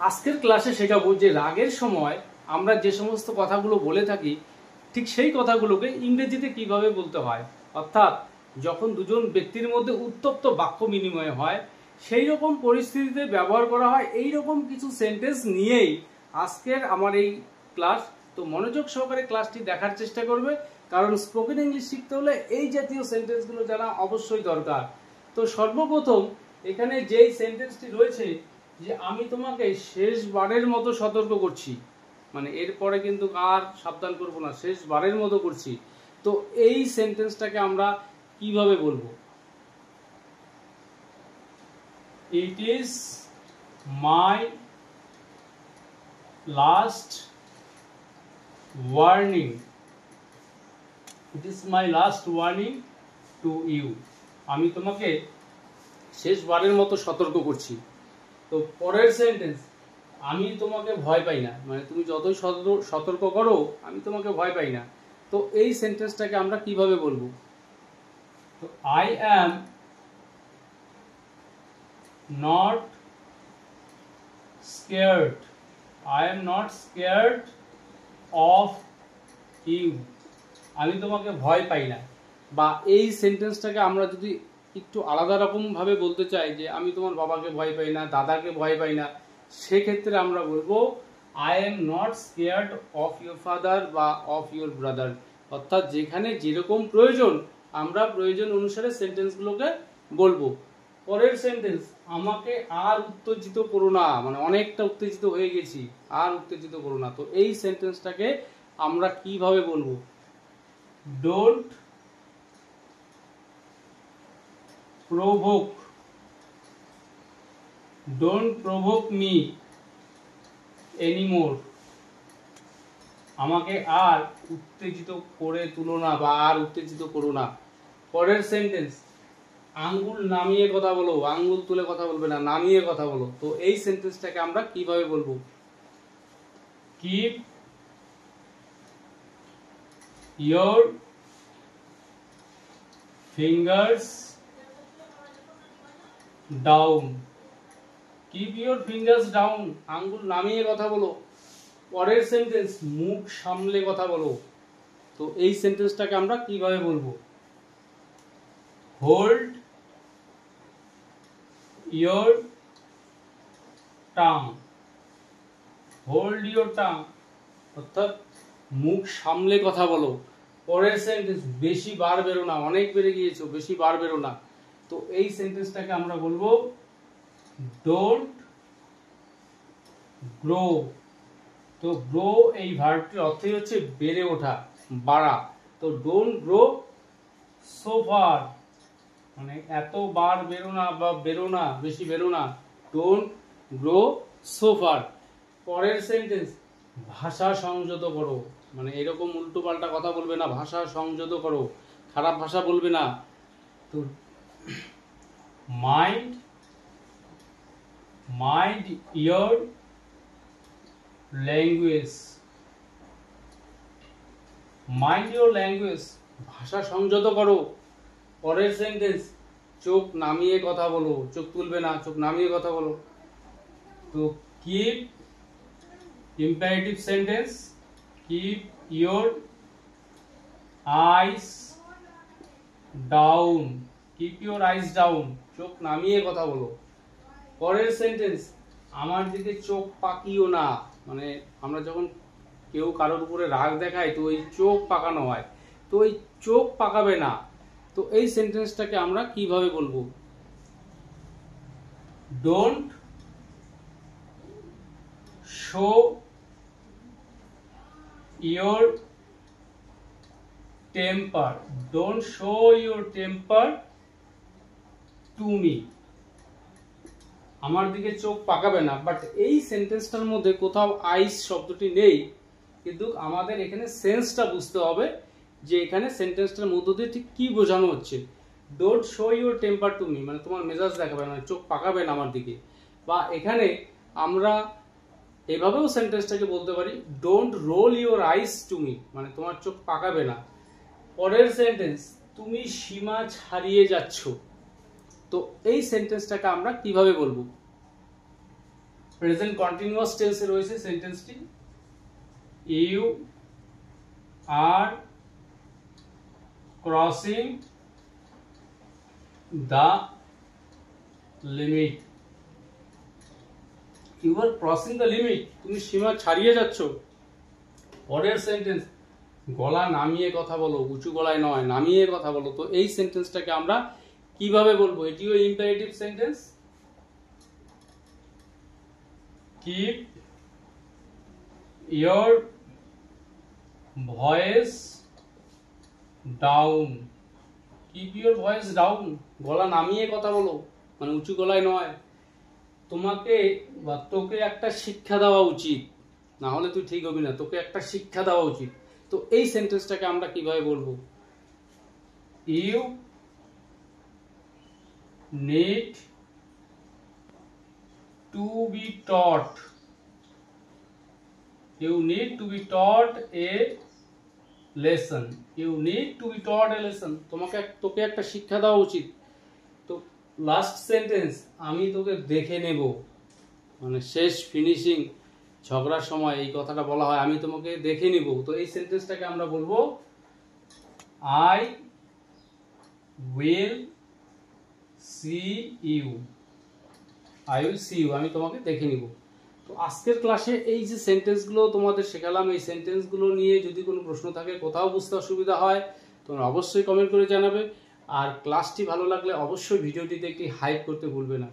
আজকের ক্লাসে শেখাবো যে রাগের সময় আমরা যে সমস্ত কথাগুলো বলে থাকি ঠিক সেই কথাগুলোকে ইংরেজিতে কিভাবে বলতে হয়। অর্থাৎ যখন দুজন ব্যক্তির মধ্যে উত্তপ্ত বাক্য বিনিময় হয় সেই রকম পরিস্থিতিতে ব্যবহার করা হয় এই রকম কিছু সেন্টেন্স নিয়েই আজকের আমার এই ক্লাস। তো মনোযোগ সহকারে ক্লাসটি দেখার চেষ্টা করবে, কারণ স্পোকেন ইংলিশ শিখতে হলে এই জাতীয় সেন্টেন্সগুলো জানা অবশ্যই দরকার। তো সর্বপ্রথম এখানে যেই সেন্টেন্সটি রয়েছে যে আমি তোমাকে শেষবারের মতো সতর্ক করছি, মানে এরপরে কিন্তু আর সাবধান করব না, শেষবারের মতো করছি। তো এই সেন্টেন্সটাকে আমরা কিভাবে বলবো? It is my last warning, it is my last warning to you. আমি তোমাকে শেষবারের মতো সতর্ক করছি। তো পরের সেন্টেন্স, আমি তোমাকে ভয় পাই না, মানে তুমি যতই সতর্ক করো আমি তোমাকে ভয় পাই না। তো এই সেন্টেন্সটাকে আমরা কিভাবে বলবো? তো I am not scared, I am not scared of you, আমি তোমাকে ভয় পাই না। বা এই সেন্টেন্সটাকে আমরা যদি একটু আলাদা রকম ভাবে বলতে চাই যে আমি তোমার বাবাকে ভয় পাই না, দাদাকে ভয় পাই না, সেক্ষেত্রে আমরা বলবো I am not scared of your father বা অফ ইউর ব্রাদার। অর্থাৎ যেখানে যেরকম প্রয়োজন আমরা প্রয়োজন অনুসারে সেন্টেন্সগুলোকে বলবো। পরের সেন্টেন্স, আমাকে আর উত্তেজিত করো না, মানে অনেকটা উত্তেজিত হয়ে গেছি, আর উত্তেজিত করো না। তো এই সেন্টেন্সটাকে আমরা কিভাবে বলবো? Don't provoke, don't provoke me anymore, আমাকে আর উত্তেজিত করে তুলো না বা আর উত্তেজিত করো না। পরের সেন্টেন্স, আঙ্গুল নামিয়ে কথা বলো, আঙ্গুল তুলে কথা বলবে না, নামিয়ে কথা বলো। তো এই সেন্টেন্সটাকে আমরা কিভাবে বলবো? Keep your fingers down, keep your fingers down, আঙ্গুল নামিয়ে কথা বলো। পরের সেন্টেন্স, মুখ সামলে কথা বলো। তো এই সেন্টেন্সটাকে আমরা কিভাবে বলবো? Hold your tongue, hold your tongue, অর্থাৎ মুখ সামলে কথা বলো। পরের সেন্টেন্স, বেশি বার বেরো না, অনেক বেড়ে গিয়েছো, বেশি বার বেরো না। তো এই সেন্টেন্সটাকে আমরা বলবো ডোন্ট গ্রো। তো গ্রো এই ভার্বটির অর্থই হচ্ছে বেড়ে ওঠা, বাড়া। তো ডোন্ট গ্রো সো ফার, মানে এত বার বেরো না বা বেরো না, বেশি বেরো না। Don't grow so far. পরের সেন্টেন্স, ভাষা সংযত করো, মানে এরকম উল্টো পাল্টা কথা বলবে না, ভাষা সংযত করো, খারাপ ভাষা বলবে না। তো mind your language, mind your language, ভাষা সংযত করো। পরের সেন্টেন্স, চোখ নামিয়ে কথা বলো, চোখ তুলবে না, চোখ নামিয়ে কথা বলো। তো keep, imperative sentence, keep your eyes down, keep your eyes down, চোখ নামিয়ে কথা বলো। পরের সেন্টেন্স, আমার দিকে চোখ পাকিও না, মানে আমরা যখন কেউ কারোর উপরে রাগ দেখায় তো ওই চোখ পাকানো হয়, তো ওই চোখ পাকাবে না। তো এই সেন্টেন্সটাকে আমরা কিভাবে বলবো? Don't show your temper, don't show your temper to me, আমার দিকে চোখ পাকাবে না। বাট এই সেন্টেন্সটার মধ্যে কোথাও আইস শব্দটি নেই, কিন্তু আমাদের এখানে সেন্সটা বুঝতে হবে যে এখানে সেন্টেন্সটার মধ্য দিয়ে ঠিক কি বোঝানো হচ্ছে। Don't show your temper two me, মানে তোমার মেজাজ দেখাবে না, চোখ পাকাবে না আমার দিকে। বা এখানে আমরা এভাবেও সেন্টেন্সটাকে বলতে পারি, don't roll your eyes to me, মানে তোমার চোখ পাকাবে না। পরের সেন্টেন্স, তুমি সীমা ছাড়িয়ে যাচ্ছ। তো এই সেন্টেন্সটাকে আমরা কিভাবে বলবো? প্রেজেন্ট কন্টিনিউয়াস টেন্সে রয়েছে সেন্টেন্সটি, you are crossing the limit. You are crossing the limit, তুমি সীমা ছাড়িয়ে যাচ্ছ। পরের সেন্টেন্স, গলা নামিয়ে কথা বলো, উঁচু গলায় নয়, নামিয়ে কথা বলো। তো এই সেন্টেন্সটাকে আমরা কিভাবে বলবো? এটিও imperative sentence. Keep your voice down. Keep your voice down, গলা নামিয়ে কথা বলো, মানে উঁচু গলায় নয়। তোমাকে বা তোকে একটা শিক্ষা দেওয়া উচিত, না হলে তুই ঠিক হবি না, তোকে একটা শিক্ষা দেওয়া উচিত। তো এই সেন্টেন্সটাকে আমরা কিভাবে বলবো? You need to be taught, you need to be taught a lesson, you need to be taught a lesson, তোকে একটা শিক্ষা দেওয়া উচিত। তো লাস্ট সেন্টেন্স, আমি তোকে দেখে নেব, মানে শেষ ফিনিশিং ঝগড়ার সময় এই কথাটা বলা হয়, আমি তোমাকে দেখে নিব। তো এই সেন্টেন্সটাকে আমরা বলবো I will see you, I will see you, আমি তোমাকে দেখে নিব। তো আজকের ক্লাসে এই যে সেন্টেন্সগুলো তোমাদের শেখালাম, এই সেন্টেন্সগুলো নিয়ে যদি কোনো প্রশ্ন থাকে, কোথাও বুঝতে অসুবিধা হয়, তোমরা অবশ্যই কমেন্ট করে জানাবে। আর ক্লাসটি ভালো লাগলে অবশ্যই ভিডিওটিতে একটি হাইপ করতে ভুলবে না।